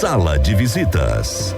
Sala de Visitas.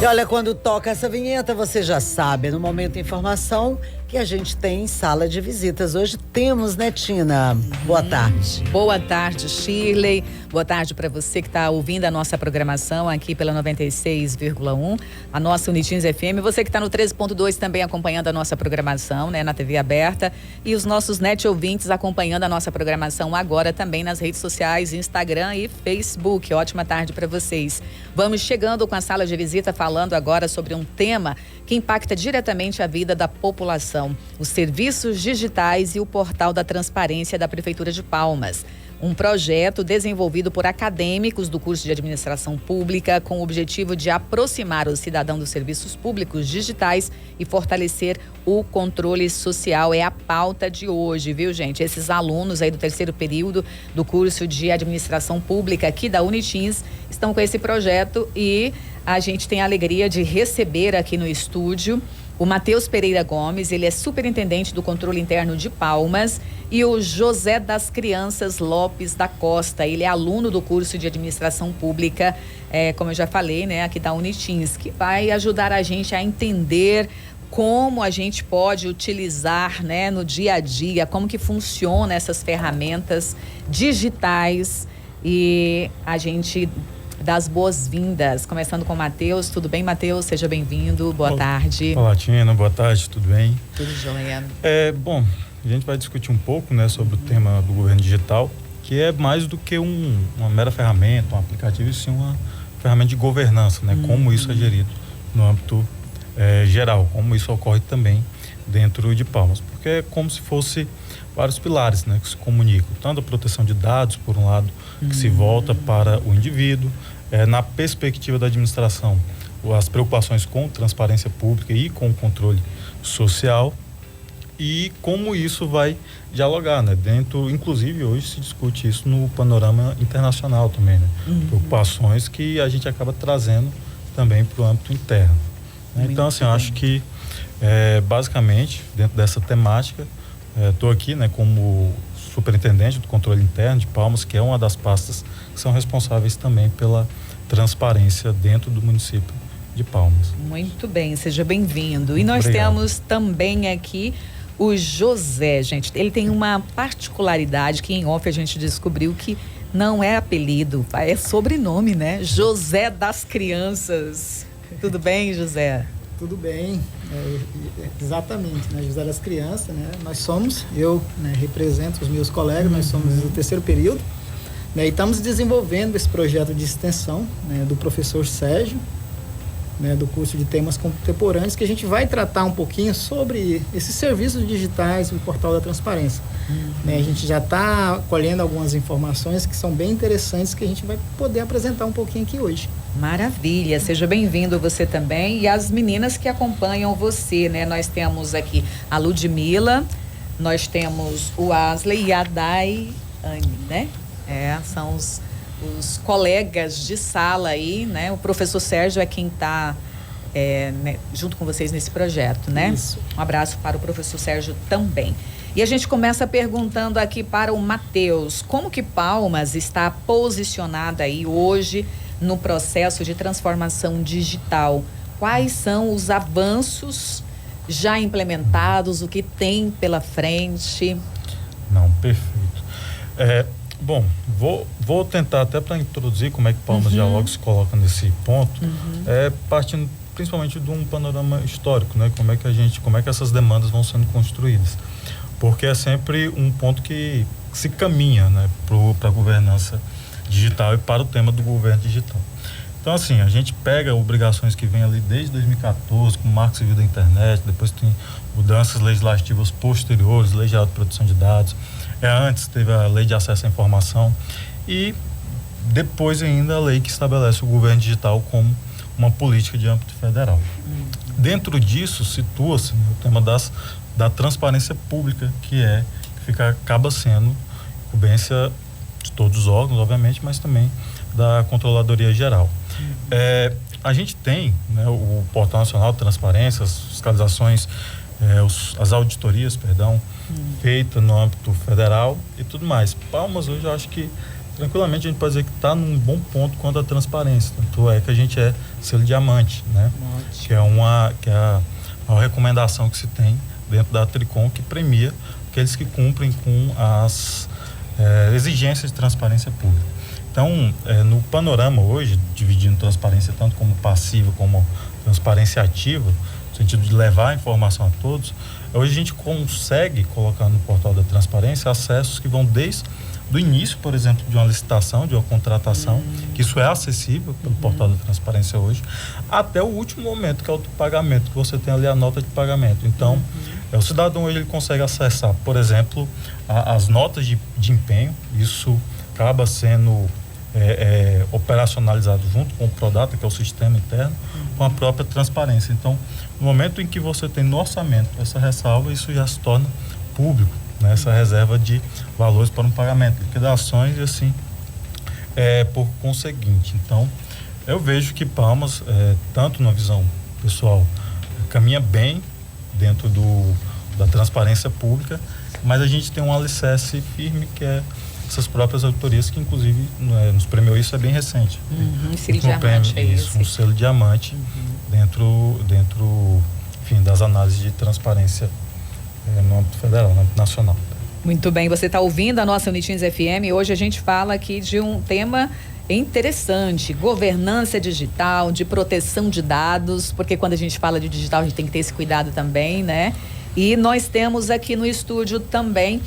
E olha, quando toca essa vinheta, você já sabe, no Momento Informação, que a gente tem sala de visitas. Hoje temos, né, Tina? Boa tarde. Boa tarde, Shirley. Boa tarde para você que está ouvindo a nossa programação aqui pela 96,1, a nossa Unitins FM. Você que está no 13.2 também acompanhando a nossa programação, né, na TV aberta. E os nossos net ouvintes acompanhando a nossa programação agora também nas redes sociais, Instagram e Facebook. Ótima tarde para vocês. Vamos chegando com a sala de visita, falando agora sobre um tema que impacta diretamente a vida da população: os serviços digitais e o portal da transparência da Prefeitura de Palmas. Um projeto desenvolvido por acadêmicos do curso de Administração Pública com o objetivo de aproximar o cidadão dos serviços públicos digitais e fortalecer o controle social. É a pauta de hoje, viu, gente? Esses alunos aí do terceiro período do curso de Administração Pública aqui da Unitins estão com esse projeto e a gente tem a alegria de receber aqui no estúdio o Matheus Pereira Gomes. Ele é superintendente do controle interno de Palmas, e o José das Crianças Lopes da Costa. Ele é aluno do curso de Administração Pública, como eu já falei, né, aqui da Unitins, que vai ajudar a gente a entender como a gente pode utilizar, né, no dia a dia, como que funciona essas ferramentas digitais. E a gente das boas-vindas, começando com o Matheus. Tudo bem, Matheus? Seja bem-vindo, boa tarde. Olá, Tina, boa tarde, tudo bem? Tudo jóia. Bom, a gente vai discutir um pouco, né, sobre o tema do governo digital, que é mais do que uma mera ferramenta, um aplicativo, e sim uma ferramenta de governança, né? Como isso é gerido no âmbito geral, como isso ocorre também dentro de Palmas, porque é como se fosse vários pilares, né, que se comunicam, tanto a proteção de dados, por um lado, que se volta para o indivíduo, na perspectiva da administração, as preocupações com transparência pública e com o controle social, e como isso vai dialogar, né, dentro, inclusive hoje se discute isso no panorama internacional também, né, preocupações que a gente acaba trazendo também para o âmbito interno, né? Então, assim, eu acho que basicamente, dentro dessa temática, estou aqui, né, como superintendente do controle interno de Palmas, que é uma das pastas que são responsáveis também pela transparência dentro do município de Palmas. Muito bem, seja bem-vindo. E nós temos também aqui o José, gente. Ele tem uma particularidade que em off a gente descobriu que não é apelido, é sobrenome, né? José das Crianças. Tudo bem, José? Tudo bem, exatamente, né? José das Crianças, né? Eu, né, represento os meus colegas, nós somos do terceiro período, né? E estamos desenvolvendo esse projeto de extensão, né, do professor Sérgio, né, do curso de temas contemporâneos, que a gente vai tratar um pouquinho sobre esses serviços digitais, o portal da transparência. Né? A gente já está colhendo algumas informações que são bem interessantes, que a gente vai poder apresentar um pouquinho aqui hoje. Maravilha, seja bem-vindo você também, e as meninas que acompanham você, né? Nós temos aqui a Ludmila, nós temos o Asley e a Daiane, né? São os colegas de sala aí, né? O professor Sérgio é quem está né, junto com vocês nesse projeto, né? Isso. Um abraço para o professor Sérgio também. E a gente começa perguntando aqui para o Matheus, como que Palmas está posicionada aí hoje no processo de transformação digital? Quais são os avanços já implementados, o que tem pela frente? Não, perfeito. Bom, vou tentar até para introduzir como é que Palmas Dialoga se coloca nesse ponto, partindo principalmente de um panorama histórico, né? Como é que essas demandas vão sendo construídas, porque é sempre um ponto que se caminha, né, para a governança digital e para o tema do governo digital. Então, assim, a gente pega obrigações que vem ali desde 2014, com o Marco Civil da Internet, depois tem mudanças legislativas posteriores, Lei Geral de Proteção de Dados, antes teve a Lei de Acesso à Informação e depois ainda a lei que estabelece o governo digital como uma política de âmbito federal. Dentro disso, situa-se, né, o tema da transparência pública, que acaba sendo incumbência de todos os órgãos, obviamente, mas também da Controladoria Geral. A gente tem, né, o Portal Nacional de Transparência, as fiscalizações, as auditorias, feitas no âmbito federal e tudo mais. Palmas hoje eu acho que tranquilamente a gente pode dizer que está num bom ponto quanto à transparência. Tanto é que a gente é selo diamante, né? Que é a recomendação que se tem dentro da Tricom, que premia aqueles que cumprem com as exigências de transparência pública. Então, no panorama hoje, dividindo transparência tanto como passiva como transparência ativa, no sentido de levar a informação a todos, hoje a gente consegue colocar no portal da transparência acessos que vão desde do início, por exemplo, de uma licitação, de uma contratação, que isso é acessível pelo portal da transparência hoje, até o último momento, que é o pagamento, que você tem ali a nota de pagamento. Então, o cidadão hoje ele consegue acessar, por exemplo, as notas de empenho, isso acaba sendo operacionalizado junto com o Prodata, que é o sistema interno, com a própria transparência. Então, no momento em que você tem no orçamento essa ressalva, isso já se torna público, né? Essa reserva de valores para um pagamento, liquidações e assim por conseguinte. Então, eu vejo que Palmas, tanto na visão pessoal, caminha bem dentro da transparência pública, mas a gente tem um alicerce firme que é essas próprias auditorias, que inclusive nos premiou, isso é bem recente. Selo diamante, um selo diamante dentro enfim, das análises de transparência no âmbito federal, no âmbito nacional. Muito bem, você está ouvindo a nossa Unitins FM. Hoje a gente fala aqui de um tema interessante, governança digital, de proteção de dados, porque quando a gente fala de digital a gente tem que ter esse cuidado também, né? E nós temos aqui no estúdio também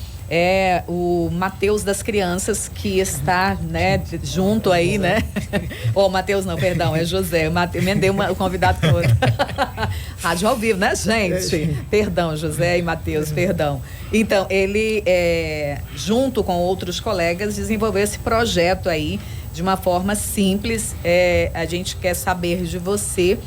o Matheus das Crianças, que está, né, junto aí, né? Matheus não, perdão, é José. Emendei o convidado com o outro. Rádio ao vivo, né, gente? Perdão, José e Matheus, perdão. Então, ele, junto com outros colegas, desenvolveu esse projeto aí de uma forma simples. A gente quer saber de você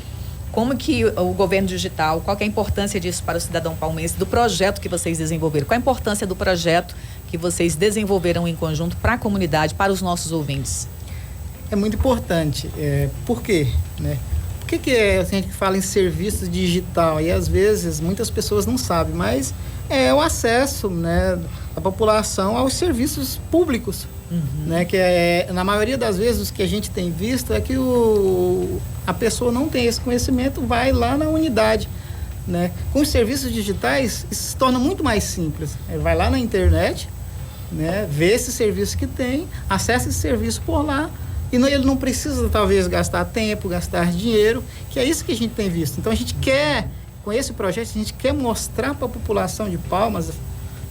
como que o governo digital, qual que é a importância disso para o cidadão palmense, do projeto que vocês desenvolveram? Qual a importância do projeto que vocês desenvolveram em conjunto para a comunidade, para os nossos ouvintes? É muito importante. Por quê? Né? Por que a gente fala em serviço digital? E às vezes muitas pessoas não sabem, mas é o acesso, né, da população aos serviços públicos. Né, que na maioria das vezes o que a gente tem visto é que a pessoa não tem esse conhecimento, vai lá na unidade, né? Com os serviços digitais isso se torna muito mais simples. Vai lá na internet, né, vê esse serviço que tem, acessa esse serviço por lá e ele não precisa talvez gastar tempo, gastar dinheiro, que é isso que a gente tem visto. Então a gente quer, com esse projeto, a gente quer mostrar para a população de Palmas,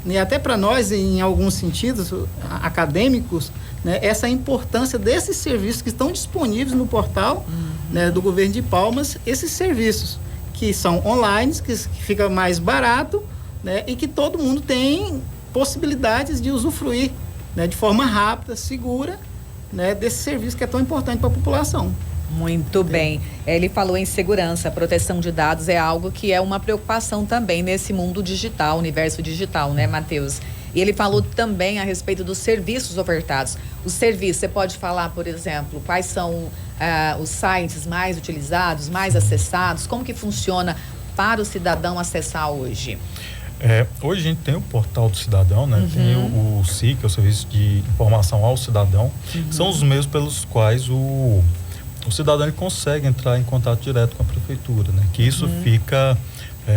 e até para nós, em alguns sentidos acadêmicos, né, essa importância desses serviços que estão disponíveis no portal, né, do governo de Palmas, esses serviços que são online, que fica mais barato, né, e que todo mundo tem possibilidades de usufruir, né, de forma rápida, segura, né, desse serviço que é tão importante para a população. Muito bem. Ele falou em segurança, proteção de dados é algo que é uma preocupação também nesse mundo digital, universo digital, né, Matheus? E ele falou também a respeito dos serviços ofertados. Os serviços, você pode falar, por exemplo, quais são os sites mais utilizados, mais acessados? Como que funciona para o cidadão acessar hoje? Hoje a gente tem o portal do cidadão, né? Tem o SIC, o Serviço de Informação ao Cidadão, que são os meios pelos quais o cidadão ele consegue entrar em contato direto com a prefeitura, né? Que isso fica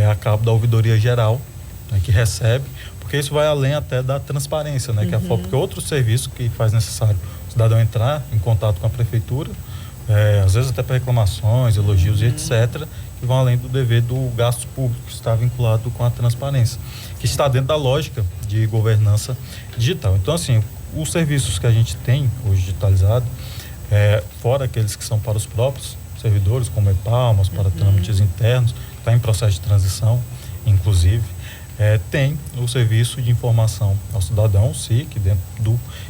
a cabo da ouvidoria geral, né? Que recebe, porque isso vai além até da transparência, né? Que é porque outro serviço que faz necessário o cidadão entrar em contato com a prefeitura, às vezes até para reclamações, elogios e etc., que vão além do dever do gasto público, que está vinculado com a transparência, que está dentro da lógica de governança digital. Então, assim, os serviços que a gente tem hoje digitalizado, fora aqueles que são para os próprios servidores, como Palmas, para trâmites internos, está em processo de transição, inclusive, tem o Serviço de Informação ao Cidadão, o SIC,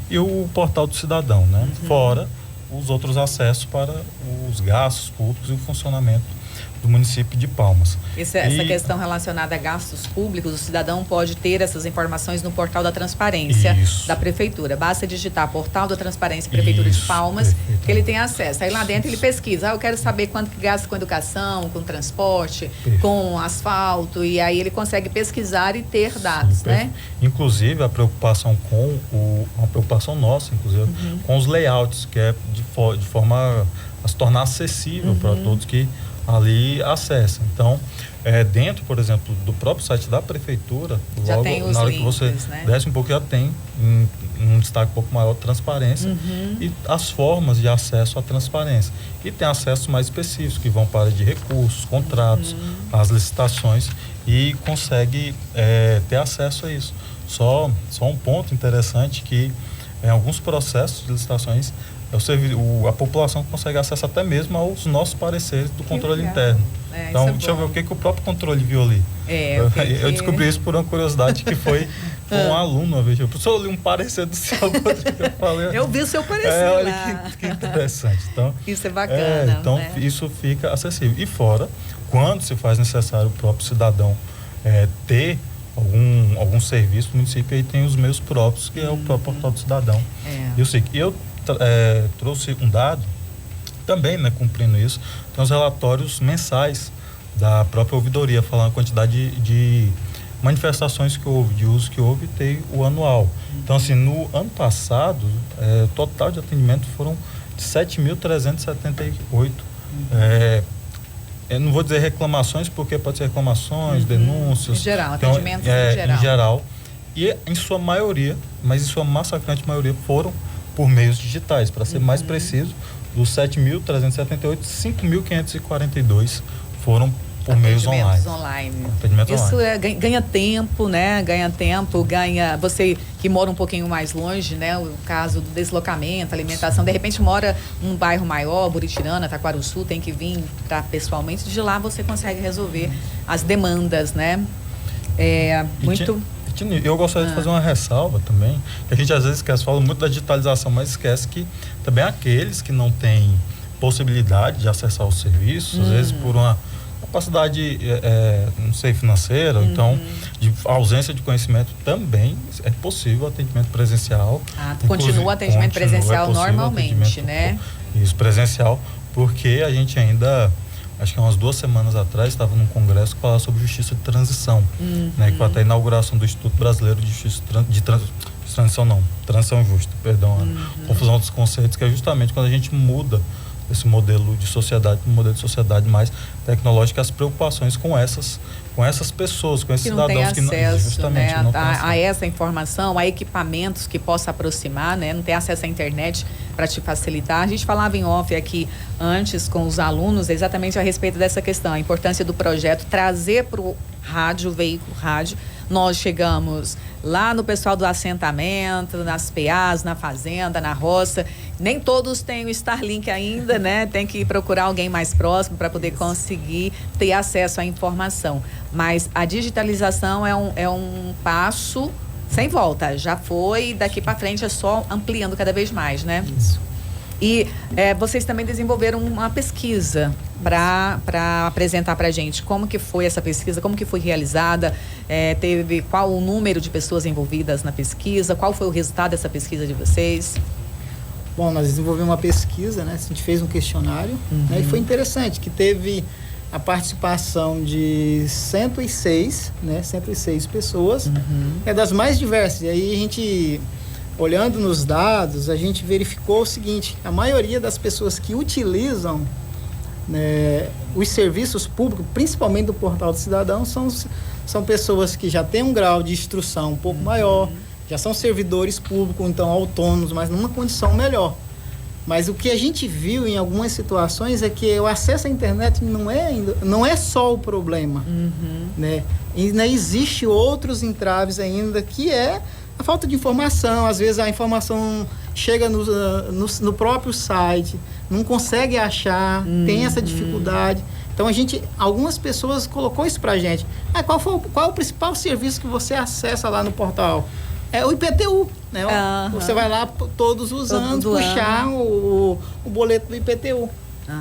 e o Portal do Cidadão, né? Fora os outros acessos para os gastos públicos e o funcionamento do município de Palmas. Essa questão relacionada a gastos públicos, o cidadão pode ter essas informações no portal da transparência da prefeitura. Basta digitar portal da transparência Prefeitura de Palmas, que ele tem acesso. Aí lá dentro ele pesquisa, eu quero saber quanto que gasta com educação, com transporte, com asfalto, e aí ele consegue pesquisar e ter dados, né? Inclusive a preocupação uma preocupação nossa, inclusive, com os layouts, que é de forma a se tornar acessível para todos que ali acessam. Então, dentro, por exemplo, do próprio site da prefeitura, já logo tem os na hora links, que você desce um pouco, já tem um destaque um pouco maior de transparência e as formas de acesso à transparência. E tem acessos mais específicos, que vão para a área de recursos, contratos, as licitações, e consegue ter acesso a isso. Só um ponto interessante, que em alguns processos de licitações, a população consegue acesso até mesmo aos nossos pareceres do controle interno. Então, deixa eu ver o que o próprio controle viu ali. Eu descobri isso por uma curiosidade, que foi um aluno uma vez. Eu li um parecer do seu, eu vi o seu parecer lá. Olha que interessante. Então, isso é bacana. Então, isso fica acessível. E fora, quando se faz necessário o próprio cidadão ter algum serviço, o município aí tem os meus próprios, que é o próprio portal do cidadão. Eu sei que eu trouxe um dado também, né, cumprindo isso, tem os relatórios mensais da própria ouvidoria, falando a quantidade de manifestações que houve, de uso que houve, tem o anual. Então, assim, no ano passado, o total de atendimento foram de 7.378. Eu não vou dizer reclamações, porque pode ser reclamações, denúncias. Em geral, então, atendimentos em geral. Em geral. E em sua maioria, mas em sua massacrante maioria, foram por meios digitais. Para ser mais preciso, dos 7.378, 5.542 foram por meios online. Isso ganha tempo, né? Ganha tempo, você que mora um pouquinho mais longe, né? O caso do deslocamento, alimentação, de repente mora num bairro maior, Buritirana, Taquarussu, tem que vir pessoalmente, de lá você consegue resolver as demandas, né? Eu gostaria de fazer uma ressalva também, que a gente às vezes esquece, fala muito da digitalização, mas esquece que também aqueles que não têm possibilidade de acessar os serviços, às vezes por uma capacidade, não sei, financeira, ou então de ausência de conhecimento, também é possível atendimento presencial. Continua o atendimento presencial normalmente, né? Isso, presencial, porque a gente ainda, acho que umas 2 semanas atrás, estava num congresso que falava sobre justiça de transição, né, que foi até a inauguração do Instituto Brasileiro de Justiça Transição Justa, perdão, a confusão dos conceitos, que é justamente quando a gente muda esse modelo de sociedade para um modelo de sociedade mais tecnológica, as preocupações com essas pessoas, com esses cidadãos que não têm acesso, né, a essa informação, a equipamentos que possa aproximar, né, não tem acesso à internet para te facilitar. A gente falava em off aqui antes com os alunos exatamente a respeito dessa questão, a importância do projeto trazer para o rádio, o veículo rádio. Nós chegamos lá no pessoal do assentamento, nas PAs, na fazenda, na roça. Nem todos têm o Starlink ainda, né? Tem que procurar alguém mais próximo para poder conseguir ter acesso à informação. Mas a digitalização é um passo sem volta. Já foi, daqui para frente é só ampliando cada vez mais, né? Isso. E vocês também desenvolveram uma pesquisa para apresentar para a gente. Como que foi essa pesquisa? Como que foi realizada? Qual o número de pessoas envolvidas na pesquisa? Qual foi o resultado dessa pesquisa de vocês? Bom, nós desenvolvemos uma pesquisa, né? A gente fez um questionário, né? E foi interessante que teve a participação de 106, né? 106 pessoas, das mais diversas. E aí a gente, olhando nos dados, a gente verificou o seguinte: a maioria das pessoas que utilizam, né, os serviços públicos, principalmente do Portal do Cidadão, são pessoas que já têm um grau de instrução um pouco maior, já são servidores públicos, então autônomos, mas numa condição melhor. Mas o que a gente viu em algumas situações é que o acesso à internet não é só o problema, né? Ainda existe outros entraves ainda, que é a falta de informação. Às vezes a informação chega no próprio site, não consegue achar, tem essa dificuldade. Então algumas pessoas colocou isso pra gente. Qual é o principal serviço que você acessa lá no portal? É o IPTU, né? Você vai lá todos os anos puxar o boleto do IPTU.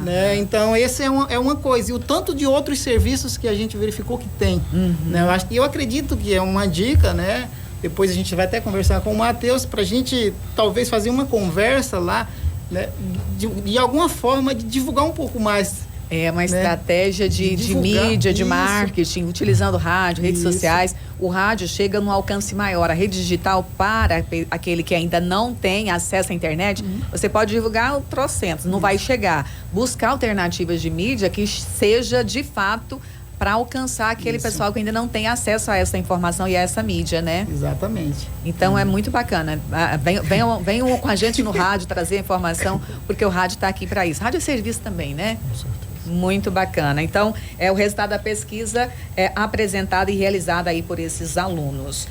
né? Então, esse é uma coisa. E o tanto de outros serviços que a gente verificou que tem. Né? Eu acredito que é uma dica, né? Depois a gente vai até conversar com o Matheus para a gente talvez fazer uma conversa lá, né? De alguma forma de divulgar um pouco mais. É uma estratégia de mídia, de marketing, utilizando rádio, redes sociais. O rádio chega num alcance maior. A rede digital, para aquele que ainda não tem acesso à internet, você pode divulgar trocentos, não vai chegar. Buscar alternativas de mídia que seja, de fato, para alcançar aquele pessoal que ainda não tem acesso a essa informação e a essa mídia, né? Exatamente. Então é muito bacana. Venham com a gente no rádio trazer a informação, porque o rádio está aqui para isso. Rádio é serviço também, né? Com certeza. Muito bacana. Então, o resultado da pesquisa é apresentado e realizado aí por esses alunos.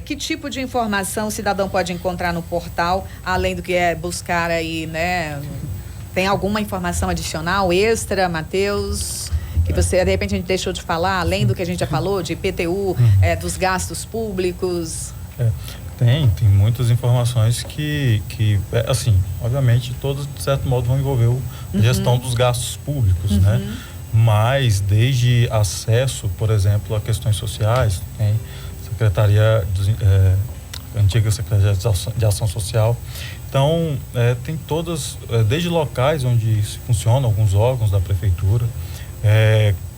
Que tipo de informação o cidadão pode encontrar no portal, além do que é buscar aí, né? Tem alguma informação adicional, extra, Matheus? Que você, de repente, a gente deixou de falar, além do que a gente já falou, de IPTU, dos gastos públicos? Tem muitas informações que assim, obviamente, todas, de certo modo, vão envolver a gestão dos gastos públicos, né? Mas, desde acesso, por exemplo, a questões sociais, tem antiga Secretaria de Ação Social. Então, tem todas, desde locais onde funcionam alguns órgãos da prefeitura,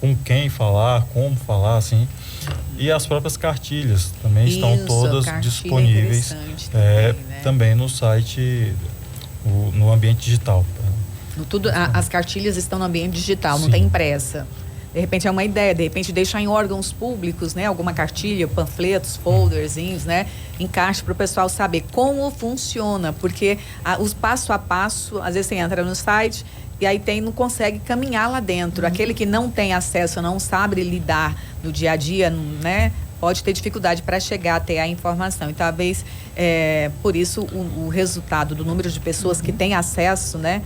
com quem falar, como falar, assim. E as próprias cartilhas também estão todas disponíveis também no site, no ambiente digital. As cartilhas estão no ambiente digital, Sim. não tem impressa. De repente é uma ideia, de repente deixar em órgãos públicos, né? Alguma cartilha, panfletos, folderzinhos, né? Encaixe para o pessoal saber como funciona, porque os passo a passo, às vezes você entra no site e aí não consegue caminhar lá dentro. Aquele que não tem acesso, não sabe lidar no dia a dia, né? Pode ter dificuldade para chegar até a informação. E talvez, por isso, o resultado do número de pessoas que têm acesso, né?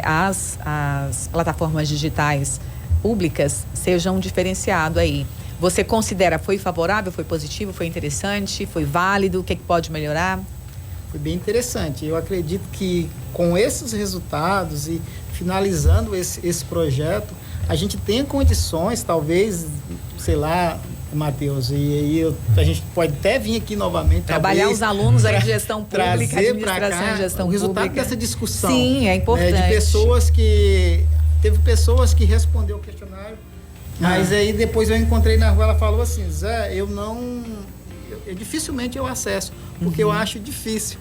Às plataformas digitais públicas seja um diferenciado aí. Você considera, foi favorável, foi positivo, foi interessante, foi válido? O que pode melhorar? Foi bem interessante. Eu acredito que com esses resultados e finalizando esse projeto, a gente tem condições, talvez, sei lá, Matheus, e aí a gente pode até vir aqui novamente. Trabalhar talvez, os alunos aí de gestão pública, administração cá, e gestão o resultado pública. dessa discussão. Sim, é importante. De pessoas que... Teve pessoas que responderam o questionário, mas aí depois eu encontrei na rua, ela falou assim, Zé, dificilmente eu acesso, porque eu acho difícil.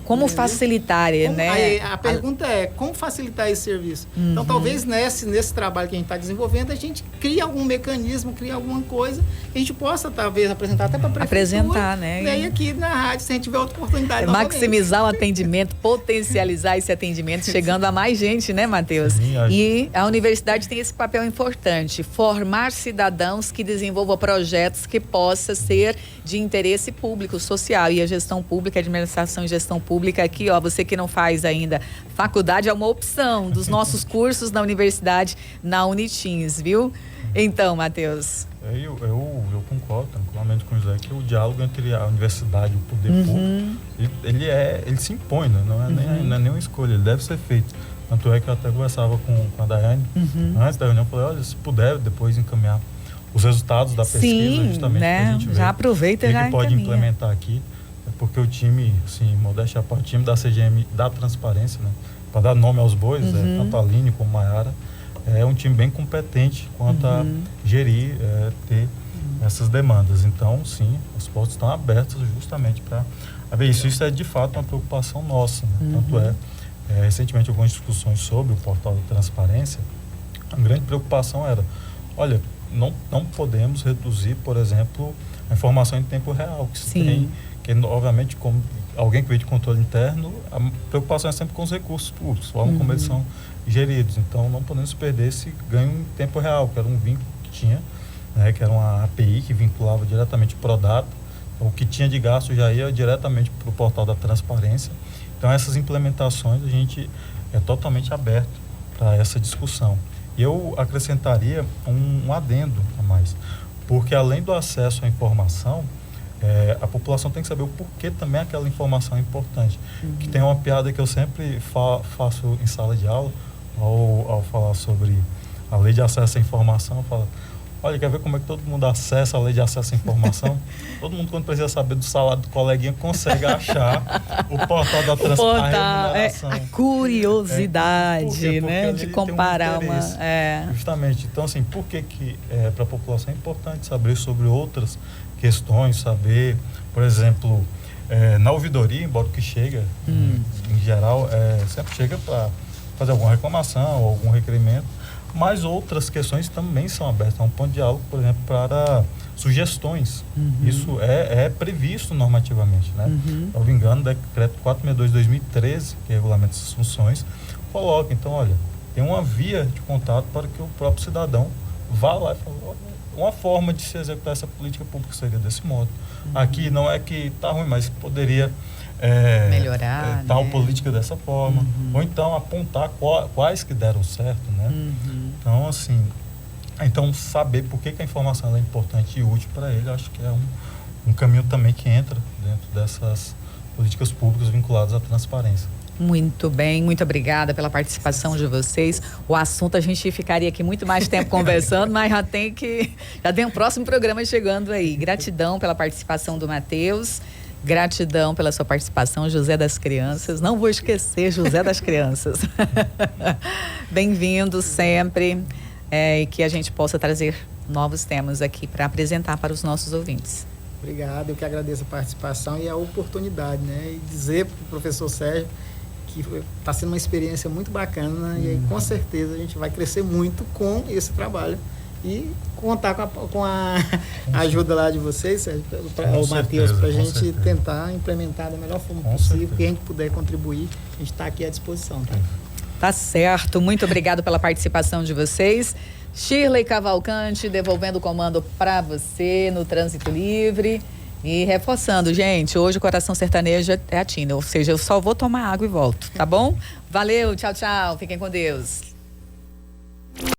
Como facilitar, né? Aí a pergunta é, como facilitar esse serviço? Então, talvez nesse trabalho que a gente está desenvolvendo, a gente crie algum mecanismo, crie alguma coisa que a gente possa, talvez, apresentar até para a prefeitura. Apresentar, né? E aqui na rádio, se a gente tiver outra oportunidade. Maximizar o atendimento, potencializar esse atendimento, chegando a mais gente, né, Matheus? E a universidade tem esse papel importante, formar cidadãos que desenvolvam projetos que possam ser de interesse público, social. E a gestão pública, a administração e gestão pública aqui, você que não faz ainda faculdade, é uma opção dos nossos cursos na universidade, na Unitins, viu? Então, Matheus. Eu concordo tranquilamente com o José que o diálogo entre a universidade e o poder público, ele se impõe, né? Não é nenhuma escolha, ele deve ser feito. Tanto é que eu até conversava com a Daiane, antes da reunião, eu falei, olha, se puder depois encaminhar os resultados da pesquisa, justamente, né? para a gente ver já aproveita e já que pode encaminha. implementar aqui, porque o time, assim, modéstia à parte, o time da CGM da transparência, né? Para dar nome aos bois, tanto a Aline como a Mayara, é um time bem competente quanto a gerir, ter essas demandas. Então, sim, os portos estão abertos justamente para ver isso. Isso é, de fato, uma preocupação nossa, né? Tanto recentemente, algumas discussões sobre o portal da transparência, a grande preocupação era, olha, não podemos reduzir, por exemplo, a informação em tempo real, que se tem, que obviamente, como alguém que veio de controle interno, a preocupação é sempre com os recursos públicos, a forma como eles são geridos. Então, não podemos perder esse ganho em tempo real, que era um vínculo que tinha, né, que era uma API que vinculava diretamente o Prodata. O que tinha de gasto já ia diretamente para o portal da transparência. Então, essas implementações, a gente é totalmente aberto para essa discussão. E eu acrescentaria um adendo a mais, porque além do acesso à informação, a população tem que saber o porquê também aquela informação é importante. Que tem uma piada que eu sempre faço em sala de aula, ao falar sobre a lei de acesso à informação, fala, olha, quer ver como é que todo mundo acessa a lei de acesso à informação? Todo mundo, quando precisa saber do salário do coleguinha, consegue achar o portal da remuneração. A curiosidade, né? De comparar Justamente. Então, assim, por que para a população é importante saber sobre outras questões, saber, por exemplo, na ouvidoria, embora o que chega, em geral, sempre chega para fazer alguma reclamação ou algum requerimento, mas outras questões também são abertas. É um ponto de diálogo, por exemplo, para sugestões. Isso é previsto normativamente, né? Se não me engano, o decreto 462/2013, que regulamenta essas funções, coloca, então, olha, tem uma via de contato para que o próprio cidadão vá lá e fale, uma forma de se executar essa política pública seria desse modo. Aqui não é que está ruim, mas poderia melhorar tal né? política dessa forma, ou então apontar quais que deram certo, né? Então, assim, saber por que a informação é importante e útil para ele, acho que é um caminho também que entra dentro dessas políticas públicas vinculadas à transparência. Muito bem, muito obrigada pela participação de vocês. O assunto a gente ficaria aqui muito mais tempo conversando, mas já tem um próximo programa chegando aí. Gratidão pela participação do Matheus. Gratidão pela sua participação, José das Crianças. Não vou esquecer, José das Crianças. Bem-vindo sempre. E que a gente possa trazer novos temas aqui para apresentar para os nossos ouvintes. Obrigado, eu que agradeço a participação e a oportunidade, né? E dizer para o professor Sérgio que está sendo uma experiência muito bacana e aí, com certeza a gente vai crescer muito com esse trabalho. E contar com a ajuda lá de vocês, o Matheus, para a gente tentar implementar da melhor forma possível. Que a gente puder contribuir, a gente está aqui à disposição. Tá certo, muito obrigado pela participação de vocês. Shirley Cavalcante devolvendo o comando para você no Trânsito Livre. E reforçando, gente, hoje o Coração Sertanejo é a Tina, ou seja, eu só vou tomar água e volto, tá bom? Valeu, tchau, tchau, fiquem com Deus.